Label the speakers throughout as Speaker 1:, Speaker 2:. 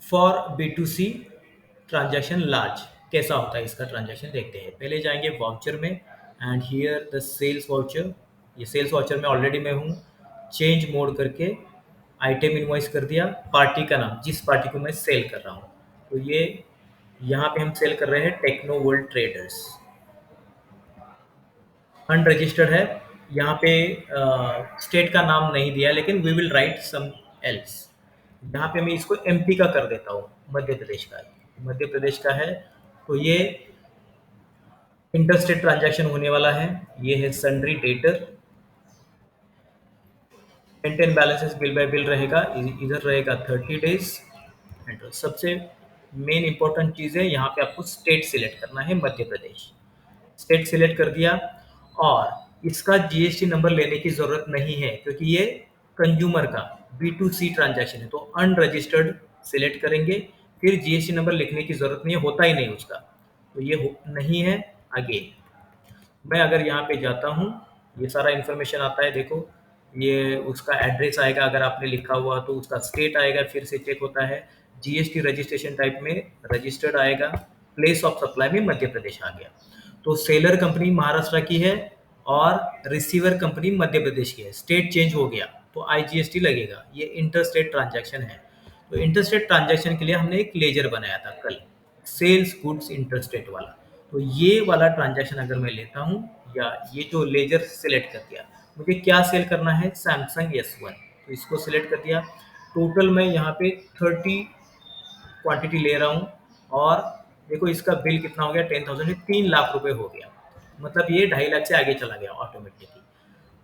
Speaker 1: For B to C transaction large कैसा होता है इसका ट्रांजैक्शन देखते हैं। पहले जाएंगे वाउचर में and here the sales voucher. ये सेल्स वाउचर में ऑलरेडी मैं हूँ। चेंज मोड करके आइटम इनवॉइस कर दिया, पार्टी का नाम जिस पार्टी को मैं सेल कर रहा हूँ। तो ये यहाँ पे हम सेल कर रहे हैं टेक्नो वर्ल्ड ट्रेडर्स। अनरजिस्टर्ड है। यहाँ पे स्टेट का नाम नहीं दिया, लेकिन we will write some else. यहाँ पे मैं इसको एमपी का कर देता हूँ, मध्य प्रदेश का। मध्य प्रदेश का है। तो ये इंटरस्टेट ट्रांजैक्शन होने वाला है। ये है sundry debtor. Maintain balances bill bye bill रहेगा, इधर रहेगा 30 डेज। सबसे मेन इंपॉर्टेंट चीज़ है, यहाँ पे आपको स्टेट सिलेक्ट करना है, मध्य प्रदेश। स्टेट सिलेक्ट कर दिया। और इसका जीएसटी नंबर लेने की ज़रूरत नहीं है, क्योंकि ये कंज्यूमर का बी2सी ट्रांजैक्शन है। तो अनरजिस्टर्ड सिलेक्ट करेंगे, फिर जीएसटी नंबर लिखने की ज़रूरत नहीं है, होता ही नहीं उसका। तो ये नहीं है। आगे मैं अगर यहाँ पे जाता हूँ, ये सारा इन्फॉर्मेशन आता है, देखो ये उसका एड्रेस आएगा, अगर आपने लिखा हुआ तो उसका स्टेट आएगा, फिर से चेक होता है। जीएसटी रजिस्ट्रेशन टाइप में रजिस्टर्ड आएगा। प्लेस ऑफ सप्लाई में मध्य प्रदेश आ गया। तो सेलर कंपनी महाराष्ट्र की है और रिसीवर कंपनी मध्य प्रदेश की है। स्टेट चेंज हो गया तो आईजीएसटी लगेगा। ये इंटर स्टेट ट्रांजैक्शन है। तो इंटर स्टेट ट्रांजैक्शन के लिए हमने एक लेजर बनाया था कल, सेल्स गुड्स इंटर स्टेट वाला। तो ये वाला ट्रांजैक्शन अगर मैं लेता हूँ, या ये जो लेजर सेलेक्ट कर दिया, मुझे क्या सेल करना है, सैमसंग S1। तो इसको सिलेक्ट कर दिया। टोटल मैं यहाँ पे 30 क्वांटिटी ले रहा हूँ। और देखो इसका बिल कितना हो गया, 10,000, 3 लाख रुपए हो गया। मतलब ये 2.5 लाख से आगे चला गया ऑटोमेटिकली।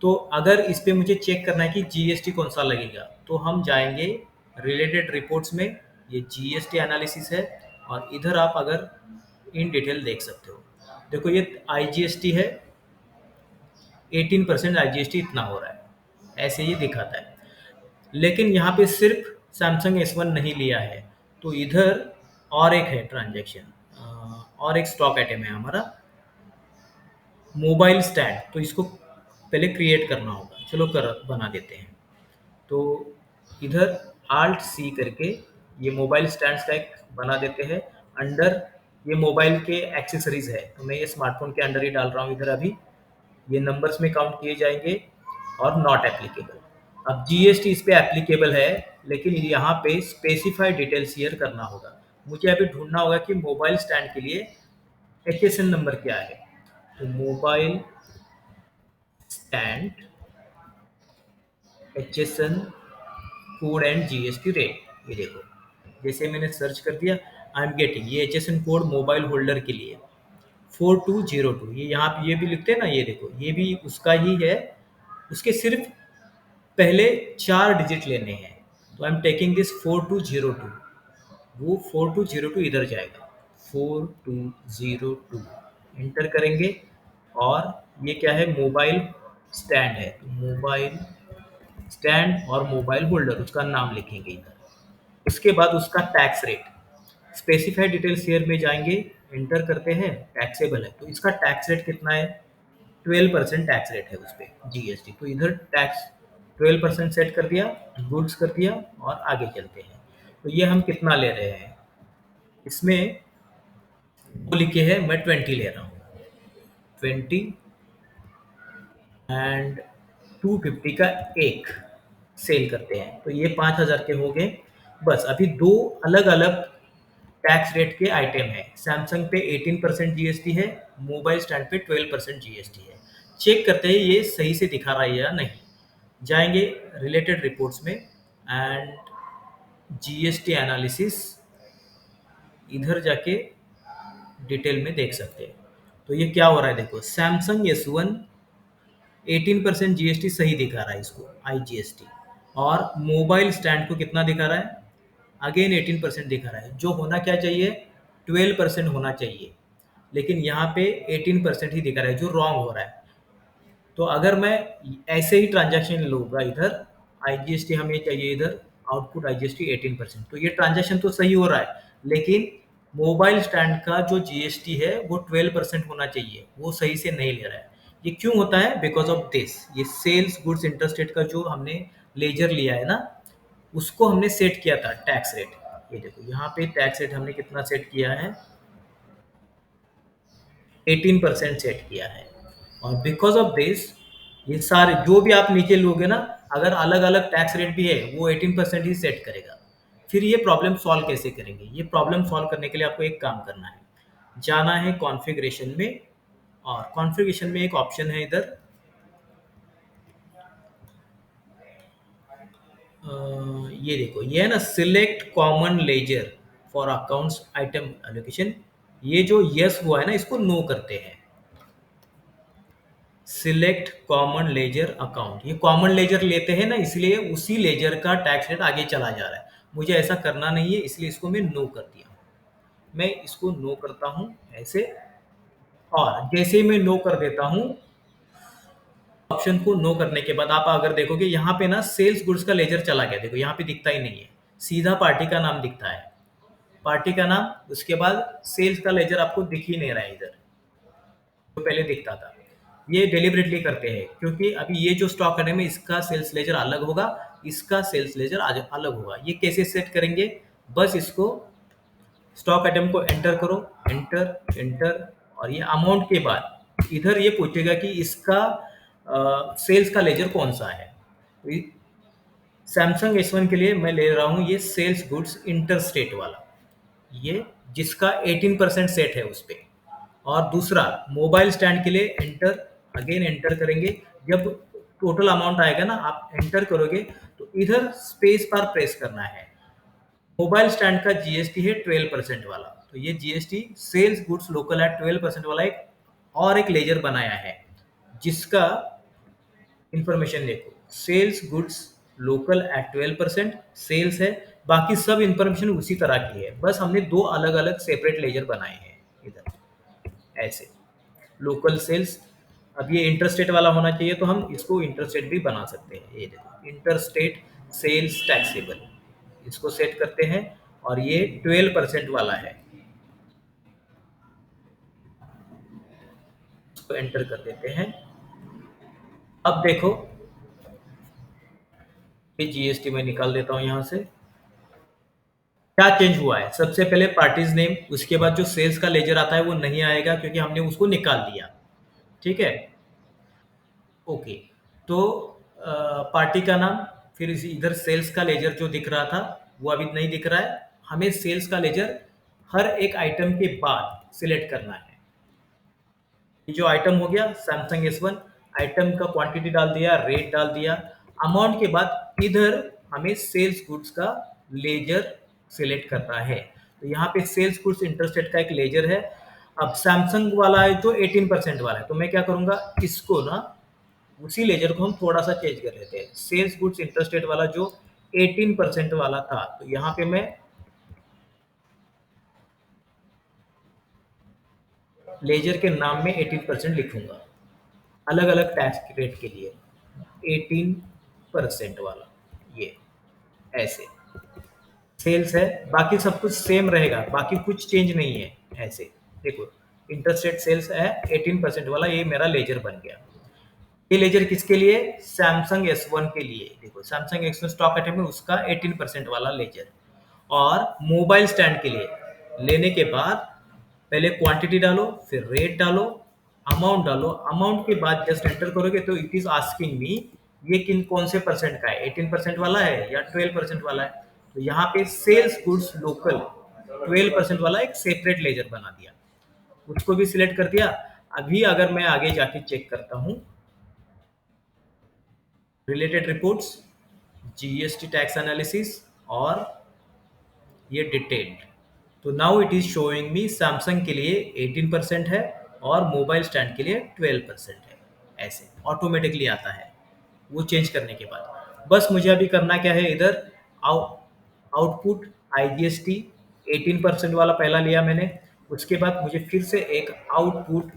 Speaker 1: तो अगर इस पे मुझे चेक करना है कि जीएसटी कौन सा लगेगा, तो हम जाएंगे रिलेटेड रिपोर्ट्स में। ये जीएसटी एनालिसिस है। और इधर आप अगर इन डिटेल देख सकते हो, देखो ये आईजीएसटी है, 18% आईजीएसटी इतना हो रहा है, ऐसे ही दिखाता है। लेकिन यहाँ पे सिर्फ सैमसंग S1 नहीं लिया है। तो इधर और एक है ट्रांजैक्शन, और एक स्टॉक आइटम है हमारा, मोबाइल स्टैंड। तो इसको पहले क्रिएट करना होगा, चलो कर बना देते हैं। तो इधर आल्ट सी करके ये मोबाइल स्टैंड्स का एक बना देते हैं। अंडर ये मोबाइल के एक्सेसरीज है, तो मैं ये स्मार्टफोन के अंडर ही डाल रहा हूँ इधर। अभी ये नंबर्स में काउंट किए जाएंगे और नॉट एप्लीकेबल। अब जीएसटी इस पे एप्लीकेबल है, लेकिन यहाँ पे स्पेसिफाइड डिटेल्स हियर करना होगा। मुझे अभी ढूंढना होगा कि मोबाइल स्टैंड के लिए एचएसएन नंबर क्या है। तो mobile stand HSN code and GST rate, ये देखो जैसे मैंने सर्च कर दिया, आई एम गेटिंग ये एचएसएन कोड मोबाइल होल्डर के लिए 4202। ये यहाँ पे ये भी लिखते हैं ना, ये देखो ये भी उसका ही है। उसके सिर्फ पहले 4 डिजिट लेने हैं। तो आई एम टेकिंग दिस 4202। वो 4202 इधर जाएगा, 4202 एंटर करेंगे। और ये क्या है, मोबाइल स्टैंड है। तो मोबाइल स्टैंड और मोबाइल होल्डर उसका नाम लिखेंगे इधर। उसके बाद उसका tax rate, specified details here में जाएंगे, एंटर करते हैं, टैक्सेबल है। तो इसका टैक्स रेट कितना है, 12% टैक्स रेट है उस पर जीएसटी। तो इधर टैक्स 12% सेट कर दिया, गुड्स कर दिया, और आगे चलते हैं। तो ये हम कितना ले रहे हैं, इसमें वो लिखे है मैं 20 ले रहा हूँ, 20 एंड 250 का एक सेल करते हैं। तो ये 5,000 के हो गए। बस अभी दो अलग अलग टैक्स रेट के आइटम है। सैमसंग पे 18% जीएसटी है, मोबाइल स्टैंड पे 12% जीएसटी है। चेक करते हैं ये सही से दिखा रहा है या नहीं। जाएंगे रिलेटेड रिपोर्ट्स में एंड जीएसटी एनालिसिस, इधर जाके डिटेल में देख सकते हैं। तो ये क्या हो रहा है, देखो सैमसंग S1 18% जीएसटी सही दिखा रहा है इसको, आईजीएसटी। और मोबाइल स्टैंड को कितना दिखा रहा है, अगेन 18% दिखा रहा है। जो होना क्या चाहिए, 12% होना चाहिए, लेकिन यहाँ पे 18% ही दिखा रहा है, जो रॉन्ग हो रहा है। तो अगर मैं ऐसे ही ट्रांजैक्शन लूँगा, इधर आईजीएसटी हमें चाहिए, इधर आउटपुट आईजीएसटी 18%, तो ये ट्रांजैक्शन तो सही हो रहा है, लेकिन मोबाइल स्टैंड का जो जीएसटी है वो 12% होना चाहिए, वो सही से नहीं ले रहा है। ये क्यों होता है, बिकॉज ऑफ दिस, ये सेल्स गुड्स इंटरस्टेट का जो हमने लेजर लिया है ना, उसको हमने सेट किया था टैक्स रेट। ये देखो यहाँ पे टैक्स रेट हमने कितना सेट किया है, 18% सेट किया है। और बिकॉज ऑफ दिस ये सारे जो भी आप नीचे लोगे ना, अगर अलग अलग टैक्स रेट भी है वो 18% ही सेट करेगा। फिर ये प्रॉब्लम सॉल्व कैसे करेंगे? ये प्रॉब्लम सॉल्व करने के लिए आपको एक काम करना है, जाना है कॉन्फ़िगरेशन में, और कॉन्फ़िगरेशन में एक ऑप्शन है इधर, ये देखो ये है ना, select common ledger for accounts item allocation. ये जो यस हुआ है ना, इसको नो करते हैं। सिलेक्ट कॉमन लेजर अकाउंट, ये कॉमन लेजर लेते हैं ना, इसलिए उसी लेजर का टैक्स रेट आगे चला जा रहा है। मुझे ऐसा करना नहीं है, इसलिए इसको मैं नो कर दिया। मैं इसको नो करता हूं ऐसे, और जैसे ही मैं नो कर देता हूं, ऑप्शन को नो करने के बाद आप अगर देखोगे यहाँ पे ना सेल्स गुड्स का लेजर चला गया, देखो यहाँ पे दिखता ही नहीं है, सीधा पार्टी का नाम दिखता है। पार्टी का नाम, उसके बाद सेल्स का लेजर आपको दिख ही नहीं रहा है इधर, जो पहले दिखता था। ये डेलिबरेटली करते हैं, क्योंकि अभी ये जो स्टॉक है में इसका सेल्स लेजर अलग होगा, इसका सेल्स लेजर अलग होगा। ये कैसे सेट करेंगे? बस इसको स्टॉक आइटम को एंटर करो, एंटर एंटर, और ये अमाउंट के बाद इधर ये पूछेगा कि इसका सेल्स का लेजर कौन सा है। तो सैमसंग S1 के लिए मैं ले रहा हूँ ये सेल्स गुड्स इंटरस्टेट वाला, ये जिसका 18% सेट है उस पे। और दूसरा मोबाइल स्टैंड के लिए एंटर, अगेन एंटर करेंगे। जब टोटल अमाउंट आएगा ना, आप एंटर करोगे तो इधर स्पेस बार प्रेस करना है। मोबाइल स्टैंड का जीएसटी है 12% वाला, तो ये GST sales goods local at 12% वाला एक और एक लेजर बनाया है, जिसका इंफॉर्मेशन देखो, sales goods local at 12% sales है, बाकी सब इंफॉर्मेशन उसी तरह की है, बस हमने दो अलग अलग सेपरेट लेजर बनाए हैं इधर ऐसे। लोकल सेल्स, अब ये इंटरस्टेट वाला होना चाहिए, तो हम इसको इंटरस्टेट भी बना सकते हैं। ये देखो इंटरस्टेट सेल्स टैक्सेबल, इसको सेट करते हैं, और ये 12% वाला है, इसको एंटर कर देते हैं। अब देखो ये जीएसटी में निकाल देता हूं यहां से। क्या चेंज हुआ है? सबसे पहले पार्टीज नेम, उसके बाद जो सेल्स का लेजर आता है वो नहीं आएगा, क्योंकि हमने उसको निकाल दिया। ठीक है, ओके। तो पार्टी का नाम, फिर इधर सेल्स का लेजर जो दिख रहा था वो अभी नहीं दिख रहा है, हमें सेल्स का लेजर हर एक आइटम के बाद सिलेक्ट करना है। ये जो आइटम हो गया सैमसंग S1, आइटम का क्वांटिटी डाल दिया, रेट डाल दिया, अमाउंट के बाद इधर हमें सेल्स गुड्स का लेजर सिलेक्ट करना है। तो यहाँ पे सेल्स गुड्स इंटरस्टेट का एक लेजर है। अब सैमसंग वाला है जो 18% वाला है, तो मैं क्या करूंगा, इसको ना उसी लेजर को हम थोड़ा सा चेंज कर लेते हैं। सेल्स गुड्स इंटरस्टेट वाला जो 18% वाला था, तो यहाँ पे मैं लेजर के नाम में 18% लिखूंगा, अलग अलग टैक्स रेट के लिए 18% वाला, ये ऐसे सेल्स है, बाकी सब कुछ सेम रहेगा, बाकी कुछ चेंज नहीं है ऐसे। देखो इंटरेस्ट रेट सेल्स है 18% वाला, ये मेरा लेजर बन गया। ये लेजर किसके लिए? सैमसंग S1 के लिए। देखो सैमसंग S1 स्टॉक आइटम में उसका 18% वाला लेजर। और मोबाइल स्टैंड के लिए लेने के बाद पहले क्वांटिटी डालो, फिर रेट डालो, अमाउंट डालो, अमाउंट के बाद जस्ट एंटर करोगे तो इट इज आस्किंग मी ये किन कौन से परसेंट का है, 18% वाला है या 12% वाला है। तो यहाँ पे सेल्स गुड्स लोकल 12% वाला एक सेपरेट लेजर बना दिया, उसको भी सिलेक्ट कर दिया। अभी अगर मैं आगे जाके चेक करता हूँ related reports, GST tax analysis, और ये डिटेल्ड, तो now it is showing me Samsung के लिए 18% है और मोबाइल स्टैंड के लिए 12% है। ऐसे ऑटोमेटिकली आता है वो चेंज करने के बाद। बस मुझे अभी करना क्या है, इधर आउटपुट आईजीएसटी 18% वाला पहला लिया मैंने, उसके बाद मुझे फिर से एक आउटपुट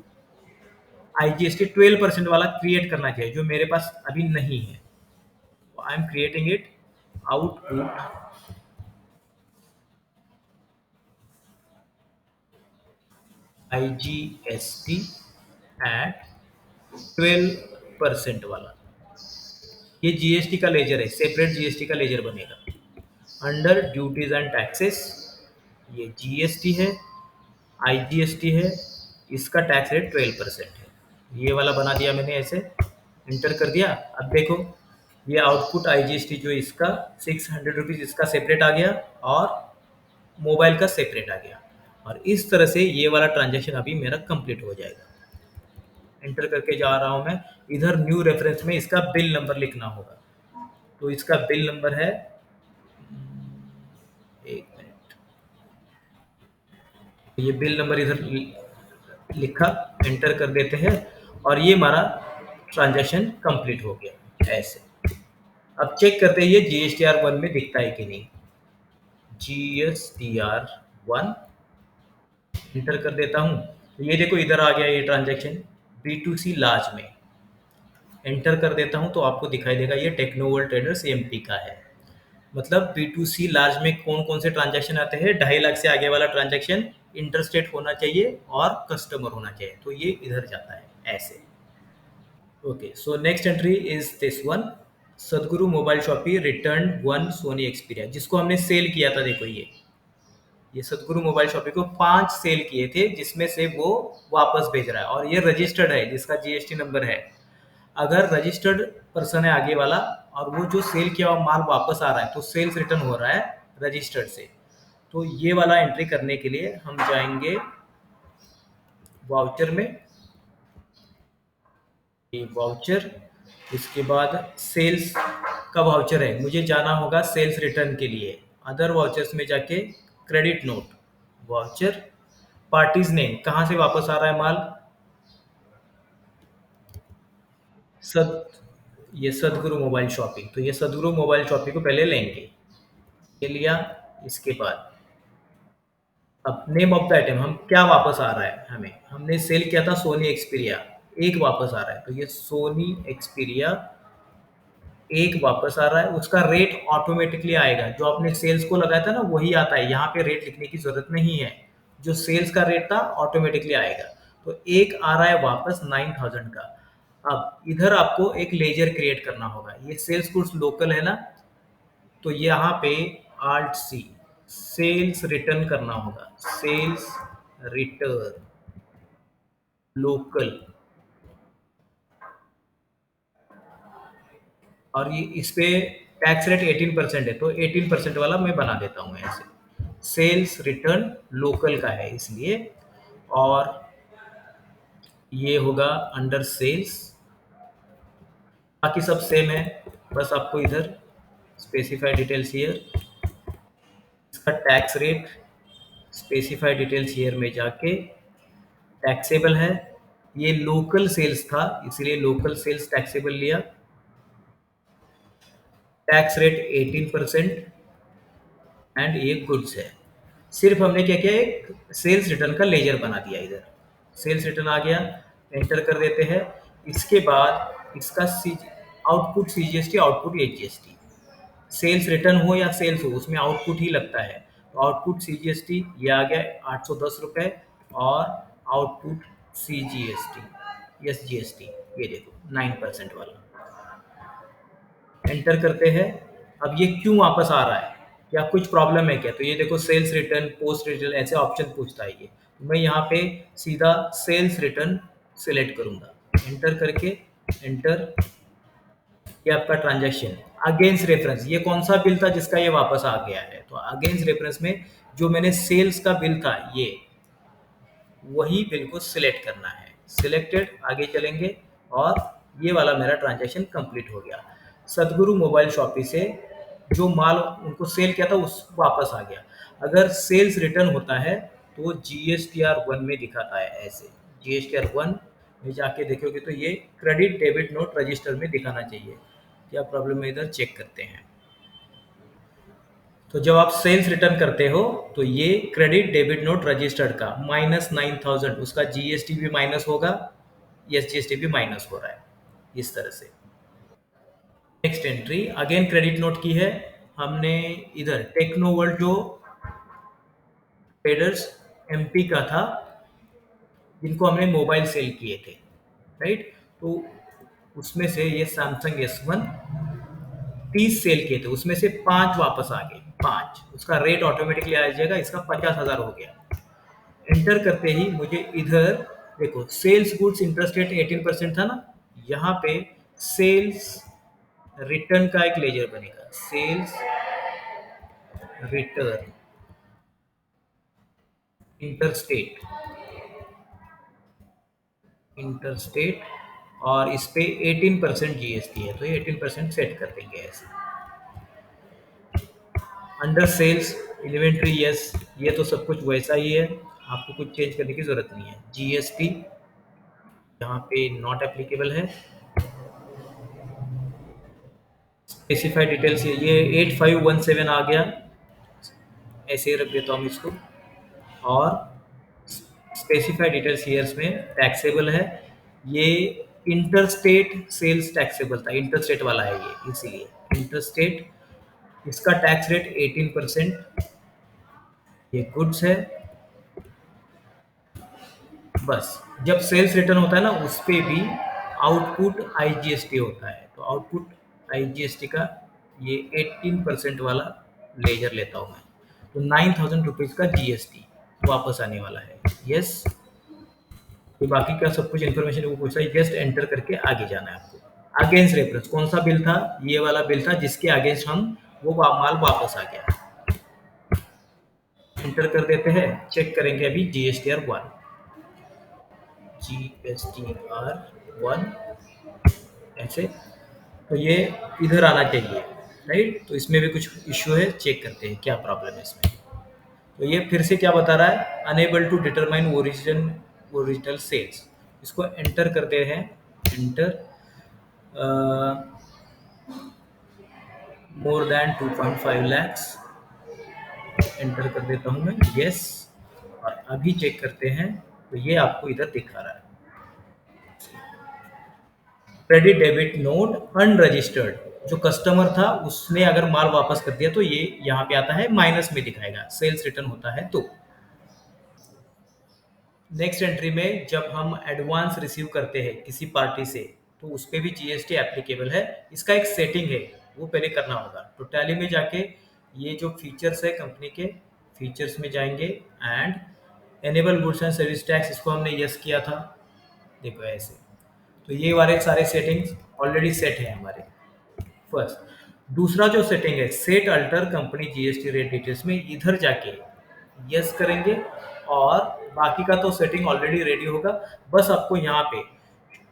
Speaker 1: आईजीएसटी 12% वाला क्रिएट करना चाहिए, जो मेरे पास अभी नहीं है। I am creating it, output IGST at 12% वाला, ये जीएसटी का लेजर है, सेपरेट जीएसटी का लेजर बनेगा। अंडर ड्यूटीज एंड टैक्सेस ये जीएसटी है, आईजीएसटी है, इसका टैक्स रेट 12% है। ये वाला बना दिया मैंने ऐसे, इंटर कर दिया। अब देखो ये आउटपुट आईजीएसटी जो इसका 600 रुपीज़ इसका सेपरेट आ गया और मोबाइल का सेपरेट आ गया, और इस तरह से ये वाला ट्रांजेक्शन अभी मेरा कंप्लीट हो जाएगा। एंटर करके जा रहा हूँ मैं। इधर न्यू रेफरेंस में इसका बिल नंबर लिखना होगा, तो इसका बिल नंबर है, एक मिनट, ये बिल नंबर इधर लिखा, एंटर कर देते हैं और ये हमारा ट्रांजैक्शन कंप्लीट हो गया ऐसे। अब चेक करते हैं ये GSTR1 में दिखता है कि नहीं। GSTR1 एंटर कर देता हूँ, तो ये देखो इधर आ गया ये ट्रांजैक्शन B2C लार्ज में। एंटर कर देता हूँ तो आपको दिखाई देगा ये टेक्नोवर्ल्ड ट्रेडर्स एमपी का है। मतलब B2C लार्ज में कौन कौन से ट्रांजैक्शन आते हैं, 2.5 लाख से आगे वाला ट्रांजैक्शन इंटरस्टेट होना चाहिए और कस्टमर होना चाहिए, तो ये इधर जाता है ऐसे। Okay, so next entry is this one, Sadguru mobile shoppe return 1 Sony Xperia, जिसको हमने सेल किया था। देखो ये सदगुरु मोबाइल शॉपी को 5 सेल किए थे, जिसमें से वो वापस भेज रहा है, और ये रजिस्टर्ड है जिसका जीएसटी नंबर है। अगर रजिस्टर्ड पर्सन है आगे वाला और वो जो सेल किया हुआ माल वापस आ रहा है, तो सेल्स रिटर्न हो रहा है रजिस्टर्ड से। तो ये वाला एंट्री करने के लिए हम जाएंगे वाउचर में, ये वाउचर, इसके बाद सेल्स का वाउचर है, मुझे जाना होगा सेल्स रिटर्न के लिए। अदर वाउचर्स में जाके credit note, voucher, parties name, कहाँ से वापस आ रहा है माल, सद ये सदगुरु मोबाइल शॉपिंग, तो ये सदगुरु मोबाइल शॉपिंग को पहले लेंगे, ये लिया। इसके बाद अब नेम ऑफ द आइटम, हम क्या वापस आ रहा है हमें, हमने सेल किया था सोनी एक्सपीरिया, एक वापस आ रहा है, तो ये सोनी एक्सपीरिया एक वापस आ रहा है। उसका रेट ऑटोमेटिकली आएगा, जो आपने सेल्स को लगाया था ना वही आता है, यहाँ पे रेट लिखने की जरूरत नहीं है, जो सेल्स का रेट था ऑटोमेटिकली आएगा। तो एक आ रहा है वापस 9000 का। अब इधर आपको एक लेजर क्रिएट करना होगा, ये सेल्स गुड्स लोकल है ना, तो यहाँ पे आल्ट सी सेल्स रिटर्न करना होगा, सेल्स रिटर्न लोकल, और ये इस पे टैक्स रेट 18% है, तो 18% वाला मैं बना देता हूँ ऐसे, सेल्स रिटर्न लोकल का है इसलिए। और ये होगा अंडर सेल्स, बाकी सब सेम है, बस आपको इधर स्पेसिफाई डिटेल्स हियर, इसका tax rate specify details here में जाके टैक्सेबल है, ये लोकल सेल्स था इसलिए लोकल सेल्स टैक्सेबल लिया, टैक्स रेट 18% एंड ये गुड्स है। सिर्फ हमने क्या किया, एक सेल्स रिटर्न का लेजर बना दिया, इधर सेल्स रिटर्न आ गया, एंटर कर देते हैं। इसके बाद इसका output CGST, output HGST, sales return हो या सेल्स हो उसमें आउटपुट ही लगता है, तो आउटपुट सीजीएसटी ये आ गया 810 रुपये, और आउटपुट सीजीएसटी एसजीएसटी ये देखो 9% वाला, एंटर करते हैं। अब ये क्यों वापस आ रहा है, क्या कुछ प्रॉब्लम है क्या, तो ये देखो सेल्स रिटर्न, पोस्ट रिटर्न, ऐसे ऑप्शन पूछता है ये, तो मैं यहाँ पे सीधा सेल्स रिटर्न सिलेक्ट करूंगा, एंटर करके एंटर, ये आपका ट्रांजैक्शन अगेंस्ट रेफरेंस, ये कौन सा बिल था जिसका ये वापस आ गया है, तो अगेंस्ट रेफरेंस में जो मैंने सेल्स का बिल था ये वही बिल को सिलेक्ट करना है, सिलेक्टेड, आगे चलेंगे, और ये वाला मेरा ट्रांजैक्शन कंप्लीट हो गया। सदगुरु मोबाइल शॉपी से जो माल उनको सेल किया था उस वापस आ गया। अगर सेल्स रिटर्न होता है तो GSTR1 में दिखाता है ऐसे, GSTR1 में जाके देखोगे तो ये क्रेडिट डेबिट नोट रजिस्टर में दिखाना चाहिए। क्या प्रॉब्लम है इधर चेक करते हैं। तो जब आप सेल्स रिटर्न करते हो तो ये क्रेडिट डेबिट नोट रजिस्टर्ड का -9000, उसका जीएसटी भी माइनस होगा, एसजीएसटी भी माइनस हो रहा है इस तरह से। Next entry again credit note की है हमने, इधर टेक्नोवर्ल्ड जो ट्रेडर्स एमपी का था जिनको हमने मोबाइल सेल किए थे, राइट, तो उसमें से ये सैमसंग S1 30 सेल किए थे, उसमें से 5 वापस आ गए, 5, उसका रेट ऑटोमेटिकली आ जाएगा, इसका 50,000 हो गया। एंटर करते ही मुझे इधर देखो सेल्स गुड्स इंटरेस्ट रेट 18% था ना, यहाँ पे सेल्स रिटर्न का एक लेजर बनेगा, सेल्स रिटर्न इंटरस्टेट, इंटरस्टेट, और इस पे 18% जीएसटी है, तो ये 18% सेट कर देंगे ऐसे। अंडर सेल्स इन्वेंट्री, यस ये तो सब कुछ वैसा ही है, आपको कुछ चेंज करने की जरूरत नहीं है। जीएसटी यहाँ पे नॉट एप्लीकेबल है। स्पेसिफाइड डिटेल्स ये 8517 आ गया, ऐसे ही रख देता हूँ इसको। और स्पेसिफाइड डिटेल्स ईयर्स में टैक्सेबल है, ये इंटरस्टेट सेल्स टैक्सेबल था, इंटरस्टेट वाला है ये, इसीलिए इंटरस्टेट, इसका टैक्स रेट 18%। ये गुड्स है, बस जब सेल्स रिटर्न होता है ना उस पे भी आउटपुट आईजीएसटी होता है, तो आउटपुट आईजीएसटी का ये 18% वाला लेजर लेता हूँ मैं, तो 9,000 रुपीज़ का जीएसटी वापस आने वाला है। यस, तो बाकी का सब कुछ इन्फॉर्मेशन वो पूछता है, जस्ट एंटर करके आगे जाना है आपको। अगेंस्ट रेफरेंस कौन सा बिल था, ये वाला बिल था जिसके अगेंस्ट हम वो माल वापस आ गया। एंटर कर देते हैं, चेक करेंगे अभी GSTR 1, GSTR 1 ऐसे, तो ये इधर आना चाहिए, राइट। तो इसमें भी कुछ इश्यू है, चेक करते हैं क्या प्रॉब्लम है इसमें। तो ये फिर से क्या बता रहा है, unable to determine original sales, इसको एंटर करते हैं, enter more than 2.5 lakhs, enter कर देता हूँ मैं, यस। और अभी चेक करते हैं, तो ये आपको इधर दिखा रहा है क्रेडिट डेबिट नोट अनरजिस्टर्ड, जो कस्टमर था उसने अगर माल वापस कर दिया तो ये यहाँ पे आता है माइनस में दिखाएगा, सेल्स रिटर्न होता है तो। नेक्स्ट एंट्री में जब हम एडवांस रिसीव करते हैं किसी पार्टी से, तो उस पर भी जीएसटी एप्लीकेबल है, इसका एक सेटिंग है वो पहले करना होगा। तो टैली में जाके ये जो फीचर्स है कंपनी के, फीचर्स में जाएंगे and enable goods and service tax, इसको हमने यस किया था, देखो ऐसे। तो ये वाले सारे सेटिंग्स ऑलरेडी सेट है हमारे, फर्स्ट। दूसरा जो सेटिंग है set alter company GST rate details में, इधर जाके यस करेंगे और बाकी का तो सेटिंग ऑलरेडी रेडी होगा, बस आपको यहाँ पे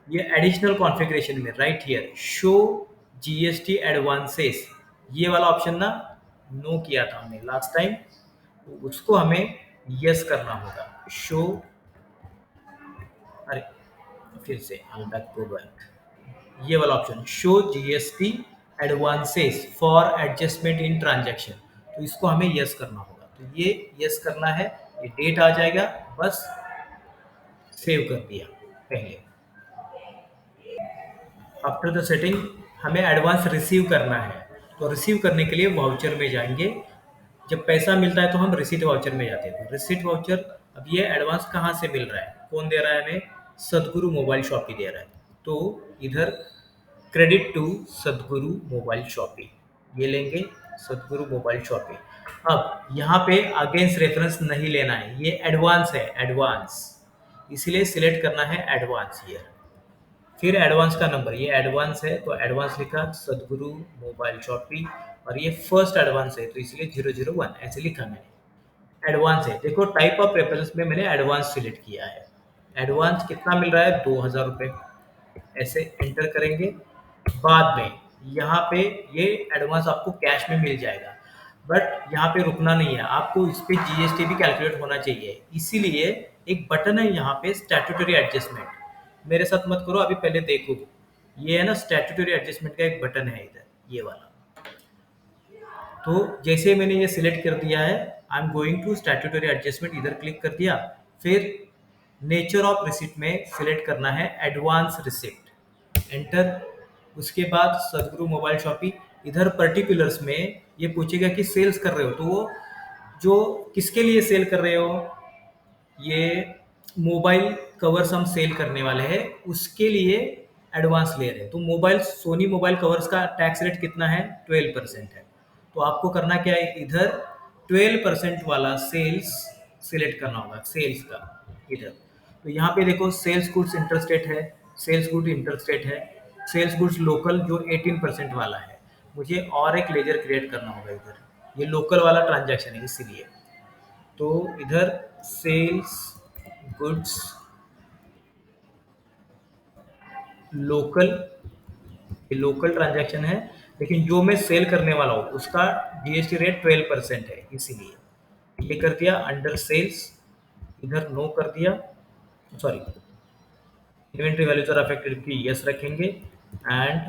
Speaker 1: ये एडिशनल कॉन्फ़िगरेशन में right here show GST advances, ये वाला ऑप्शन ना नो किया था हमने लास्ट टाइम, तो उसको हमें यस करना होगा। शो, अरे फिर से बैक टू बैक, ये वाला option show GST advances for adjustment in transaction, तो इसको हमें यस करना होगा, तो ये यस करना है, ये डेट आ जाएगा, बस सेव कर दिया पहले। आफ्टर द सेटिंग हमें एडवांस रिसीव करना है, तो रिसीव करने के लिए वाउचर में जाएंगे, जब पैसा मिलता है तो हम रिसीट वाउचर में जाते हैं, रिसीट वाउचर। अब ये एडवांस कहाँ से मिल रहा है, कौन दे रहा है हमें, सदगुरु मोबाइल शॉपी दे रहा है, तो इधर क्रेडिट टू सदगुरु मोबाइल शॉपी, ये लेंगे सदगुरु मोबाइल शॉपी। अब यहाँ पे अगेंस्ट रेफरेंस नहीं लेना है, ये एडवांस है, एडवांस, इसीलिए सिलेक्ट करना है एडवांस हियर। फिर एडवांस का नंबर, ये एडवांस है तो एडवांस लिखा सदगुरु मोबाइल शॉपी, और ये फर्स्ट एडवांस है तो इसलिए 001 ऐसे लिखा मैंने, एडवांस है। देखो टाइप ऑफ रेफरेंस में मैंने एडवांस सिलेक्ट किया है, एडवांस कितना मिल रहा है 2,000 रुपये, ऐसे एंटर करेंगे। बाद में यहाँ पे ये एडवांस आपको कैश में मिल जाएगा, बट यहाँ पे रुकना नहीं है, आपको इस पे जीएसटी भी कैलकुलेट होना चाहिए, इसीलिए एक बटन है यहाँ पे स्टैट्यूटरी एडजस्टमेंट, मेरे साथ मत करो अभी, पहले देखो, ये है ना स्टैट्यूटरी एडजस्टमेंट का एक बटन है इधर, ये वाला। तो जैसे मैंने ये सिलेक्ट कर दिया है, I am going to statutory adjustment, इधर क्लिक कर दिया। फिर नेचर ऑफ रिसिप्ट में सिलेक्ट करना है एडवांस रिसिप्ट, एंटर। उसके बाद सदगुरु मोबाइल शॉपी, इधर पर्टिकुलर्स में ये पूछेगा कि सेल्स कर रहे हो, तो वो जो किसके लिए सेल कर रहे हो, ये मोबाइल कवर्स हम सेल करने वाले हैं, उसके लिए एडवांस ले रहे हैं। तो मोबाइल सोनी मोबाइल कवर्स का टैक्स रेट कितना है, 12% है, तो आपको करना क्या है, इधर 12% वाला सेल्स सिलेक्ट करना होगा, सेल्स का इधर। तो यहाँ पे देखो सेल्स गुड्स इंटरस्टेट है, सेल्स गुड इंटरस्टेट है, सेल्स गुड्स लोकल जो 18% वाला है। मुझे और एक लेजर क्रिएट करना होगा इधर, ये लोकल वाला ट्रांजैक्शन है इसीलिए। तो इधर सेल्स गुड्स लोकल, ये लोकल ट्रांजैक्शन है, लेकिन जो मैं सेल करने वाला हूँ उसका जीएसटी रेट 12% है, इसीलिए ये कर दिया अंडर सेल्स, इधर नो कर दिया, sorry inventory values are affected की यस रखेंगे, एंड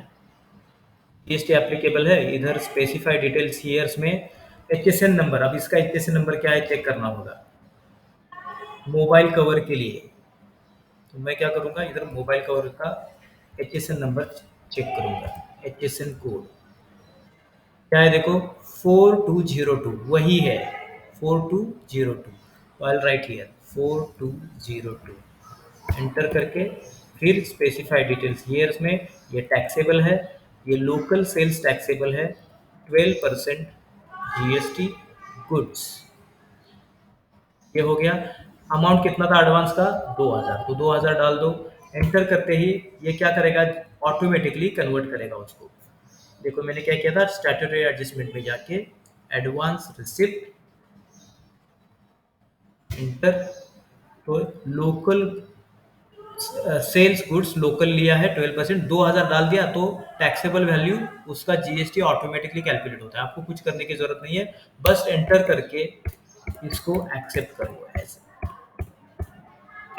Speaker 1: जीएसटी एप्लीकेबल है, इधर स्पेसिफाई डिटेल्स ईयर्स में एचएसएन नंबर, अब इसका एचएसएन नंबर क्या है चेक करना होगा मोबाइल कवर के लिए। तो मैं क्या करूँगा, इधर मोबाइल कवर का एचएसएन नंबर चेक करूँगा, एचएसएन कोड क्या है देखो 4202, वही है 4202, आई राइट हियर 4202, एंटर करके फिर स्पेसिफाई डिटेल्स ईयर्स में ये टैक्सेबल है, ये लोकल सेल्स टैक्सेबल है, 12% जीएसटी गुड्स, ये हो गया। अमाउंट कितना था एडवांस का 2000, तो 2000 डाल दो, एंटर करते ही ये क्या करेगा, ऑटोमेटिकली कन्वर्ट करेगा उसको। देखो मैंने क्या किया था, स्टैट्यूटरी एडजस्टमेंट में जाके एडवांस रिसिप्ट इंटर, तो लोकल सेल्स गुड्स लोकल लिया है 12%, 2000 डाल दिया, तो टैक्सेबल वैल्यू उसका जीएसटी ऑटोमेटिकली कैलकुलेट होता है, आपको कुछ करने की जरूरत नहीं है, बस एंटर करके इसको एक्सेप्ट करो, ऐसे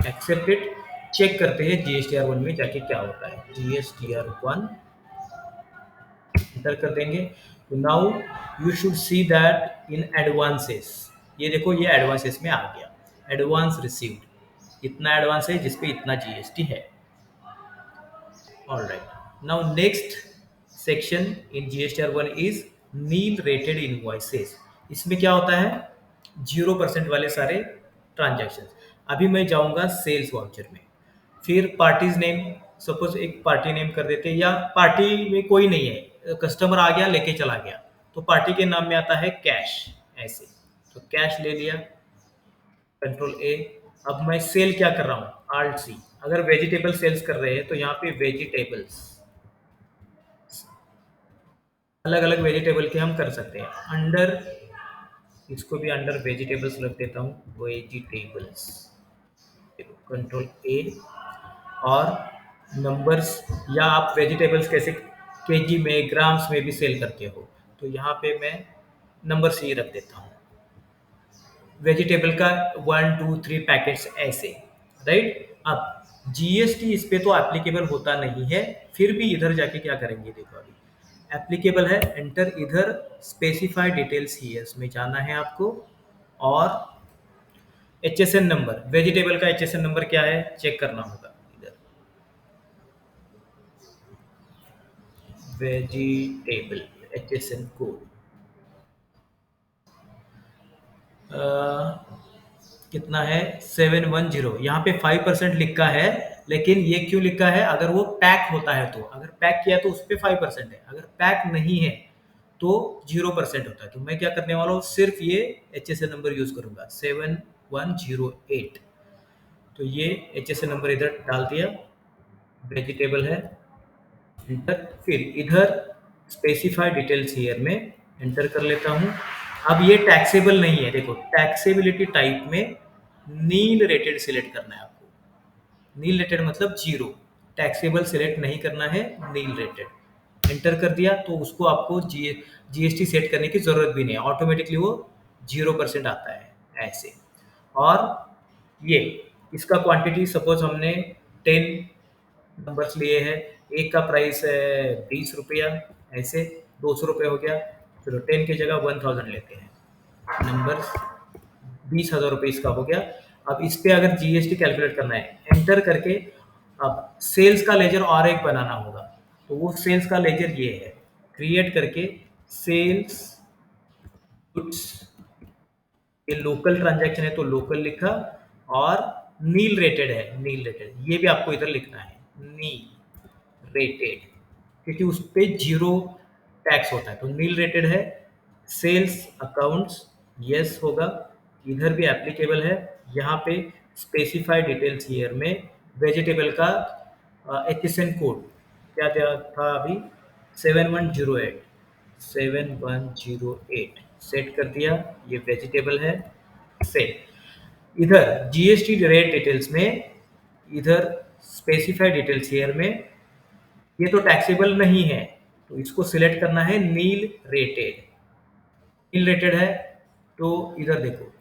Speaker 1: एक्सेप्ट इट। चेक करते हैं जीएसटीआर 1 में जाके क्या होता है, जीएसटीआर 1 इंटर कर देंगे, तो now you should see that in advances, ये देखो ये एडवांसेस में आ गया, एडवांस रिसीव्ड, इतना एडवांस है जिसपे इतना जीएसटी है। Alright, now next section in GSTR 1 is nil rated invoices. इसमें क्या होता है, 0% वाले सारे ट्रांजैक्शन। अभी मैं जाऊंगा सेल्स वाउचर में, फिर पार्टीज नेम, सपोज एक पार्टी नेम कर देते हैं, या पार्टी में कोई नहीं है, कस्टमर आ गया लेके चला गया, तो पार्टी के नाम में आता है कैश, ऐसे, तो कैश ले लिया, कंट्रोल ए। अब मैं सेल क्या कर रहा हूँ, आल्ट सी, अगर वेजिटेबल सेल्स कर रहे हैं तो यहाँ पे वेजिटेबल्स, अलग अलग वेजिटेबल के हम कर सकते हैं, अंडर, इसको भी अंडर वेजिटेबल्स रख देता हूँ, वेजिटेबल्स, कंट्रोल ए, और नंबर्स, या आप वेजिटेबल्स कैसे केजी में ग्राम्स में भी सेल करते हो, तो यहाँ पे मैं नंबर्स ही रख देता हूँ, वेजिटेबल का 1 2 3 पैकेट्स ऐसे, राइट। अब जीएसटी इस पे तो एप्लीकेबल होता नहीं है, फिर भी इधर जाके क्या करेंगे, देखो अभी एप्लीकेबल है, एंटर, इधर स्पेसिफाई डिटेल्स हियर्स में जाना है आपको, और एचएसएन नंबर, वेजिटेबल का एचएसएन नंबर क्या है चेक करना होगा, इधर वेजिटेबल एचएसएन कोड कितना है 710, यहाँ पे 5% लिखा है, लेकिन ये क्यों लिखा है, अगर वो पैक होता है तो, अगर पैक किया तो उस पर 5% है, अगर पैक नहीं है तो 0% होता है। तो मैं क्या करने वाला हूँ, सिर्फ ये एचएसएन नंबर यूज करूंगा 7108, तो ये एचएसएन नंबर इधर डाल दिया, वेजिटेबल है, एंटर, फिर इधर स्पेसिफाई डिटेल्स हियर में एंटर कर लेता हूँ। अब ये टैक्सेबल नहीं है, देखो टैक्सेबिलिटी टाइप में नील रेटेड सिलेक्ट करना है आपको, नील रेटेड मतलब जीरो, टैक्सेबल सिलेक्ट नहीं करना है, नील रेटेड एंटर कर दिया, तो उसको आपको जीएसटी सेट करने की जरूरत भी नहीं है, ऑटोमेटिकली वो 0% आता है, ऐसे। और ये इसका क्वांटिटी, सपोज हमने 10 नंबर्स लिए हैं, एक का प्राइस है 20 रुपया, ऐसे 200 रुपये हो गया, चलो 10 की जगह 1000 लेते हैं, नंबर्स 20,000 रुपये इसका हो गया। अब इस पे अगर जीएसटी कैलकुलेट करना है, एंटर करके अब सेल्स का लेजर और एक बनाना होगा, तो वो सेल्स का लेजर ये है, क्रिएट करके सेल्स गुड्स, ये लोकल ट्रांजैक्शन है तो लोकल लिखा, और नील रेटेड है, नील रेटेड ये भी आपको इधर लिखना है, नील रेटेड, क्योंकि उस पे जीरो टैक्स होता है, तो नील रेटेड है, सेल्स अकाउंट्स यस होगा, इधर भी एप्लीकेबल है। यहाँ पे स्पेसिफाई डिटेल्स हियर में वेजिटेबल का HSN कोड क्या क्या था अभी, 7108 7108 सेट कर दिया, ये वेजिटेबल है। सेट इधर जीएसटी रेट डिटेल्स में, इधर स्पेसिफाई डिटेल्स हियर में, ये तो टैक्सेबल नहीं है, तो इसको सिलेक्ट करना है नील रेटेड। नील रेटेड है तो इधर देखो,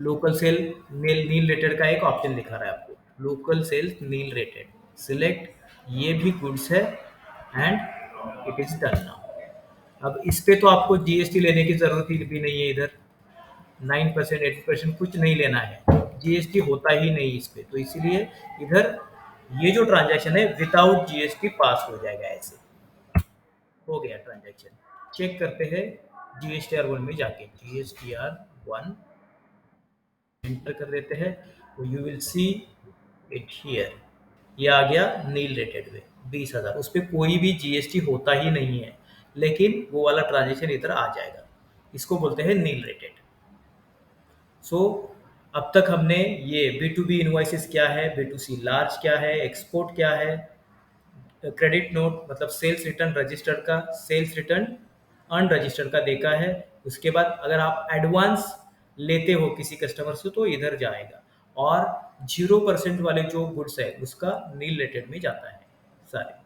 Speaker 1: local sale nil nil rated का एक ऑप्शन दिखा रहा है आपको, local sales nil rated, select, ये भी गुड्स है and it is done now. अब इस पे तो आपको जीएसटी लेने की जरूरत ही भी नहीं है, इधर 9% 8% कुछ नहीं लेना है, जीएसटी होता ही नहीं इस पे, तो इसीलिए इधर ये जो ट्रांजैक्शन है विदाउट जीएसटी पास हो जाएगा, ऐसे हो गया ट्रांजैक्शन। चेक करते हैं GSTR1 में जाके, GSTR1 एंटर कर देते हैं तो you will see it here, ये आ गया नील रेटेड में 20,000, उस पर कोई भी जीएसटी होता ही नहीं है, लेकिन वो वाला ट्रांजेक्शन इधर आ जाएगा, इसको बोलते हैं नील रेटेड। सो अब तक हमने ये B2B इनवॉइसेस क्या है, B2C लार्ज क्या है, एक्सपोर्ट क्या है, क्रेडिट नोट मतलब सेल्स रिटर्न रजिस्टर्ड का, सेल्स रिटर्न अनरजिस्टर्ड का देखा है। उसके बाद अगर आप एडवांस लेते हो किसी कस्टमर से तो इधर जाएगा, और 0% वाले जो गुड्स है उसका नील रेटेड में जाता है सारे।